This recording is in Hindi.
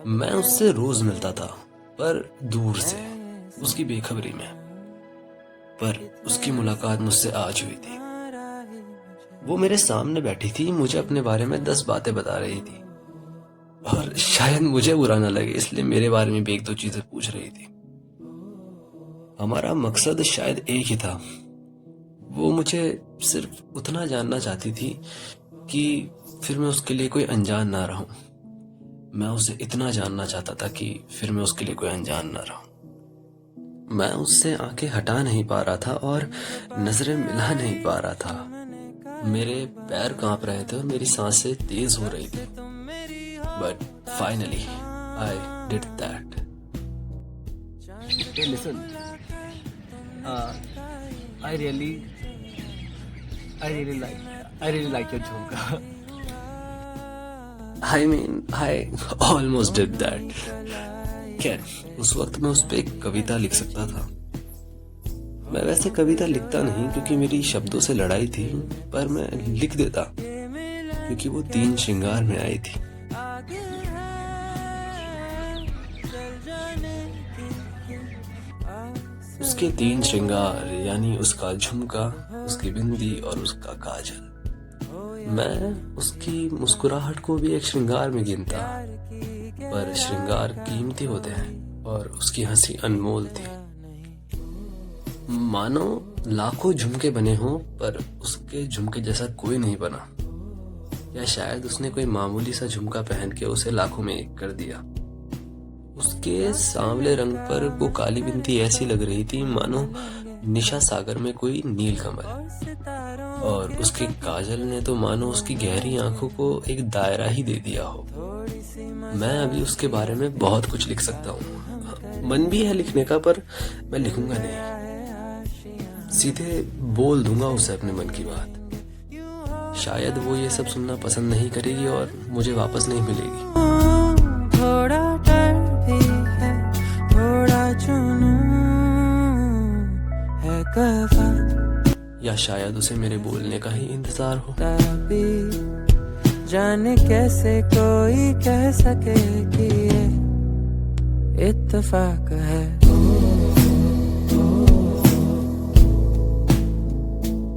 मैं उससे रोज मिलता था, पर दूर से, उसकी बेखबरी में। पर उसकी मुलाकात मुझसे आज हुई थी। वो मेरे सामने बैठी थी, मुझे अपने बारे में 10 बातें बता रही थी, और शायद मुझे बुरा ना लगे इसलिए मेरे बारे में भी एक दो चीजें पूछ रही थी। हमारा मकसद शायद एक ही था। वो मुझे सिर्फ उतना जानना चाहती थी कि फिर मैं उसके लिए कोई अनजान ना रहूं। मैं उसे इतना जानना चाहता था कि फिर मैं उसके लिए कोई अनजान ना रहूं। मैं उससे आंखें हटा नहीं पा रहा था और नजरें मिला नहीं पा रहा था। मेरे पैर कांप रहे थे और मेरी सांसें तेज हो रही थी। But finally I did that. Hey, listen. Uh, I really, I really like your jhumka. I almost did that. खैर, उस वक्त मैं उस पे एक कविता लिख सकता था। मैं वैसे कविता लिखता नहीं क्योंकि मेरी शब्दों से लड़ाई थी, पर मैं लिख देता क्योंकि वो 3 श्रृंगार में आई थी। उसके 3 श्रृंगार यानी उसका झुमका, उसकी बिंदी और उसका काजल। मैं उसकी मुस्कुराहट को भी एक श्रृंगार में गिनता, पर श्रृंगार कीमती होते हैं और उसकी हंसी अनमोल थी। मानो लाखों झुमके बने हों, पर उसके झुमके जैसा कोई नहीं बना। या शायद उसने कोई मामूली सा झुमका पहन के उसे लाखों में एक कर दिया। उसके सांवले रंग पर वो काली बिंदी ऐसी लग रही थी मानो निशा सागर में कोई नील कमल, और उसके काजल ने तो मानो उसकी गहरी आंखों को एक दायरा ही दे दिया हो। मैं अभी उसके बारे में बहुत कुछ लिख सकता हूँ, मन भी है लिखने का, पर मैं लिखूंगा नहीं। सीधे बोल दूंगा उसे अपने मन की बात। शायद वो ये सब सुनना पसंद नहीं करेगी और मुझे वापस नहीं मिलेगी। थोड़ा डर भी है, थोड़ा जुनून है कफा, या शायद उसे मेरे बोलने का ही इंतजार हो। तभी जाने कैसे कोई कह सके कि ये इत्तेफाक है।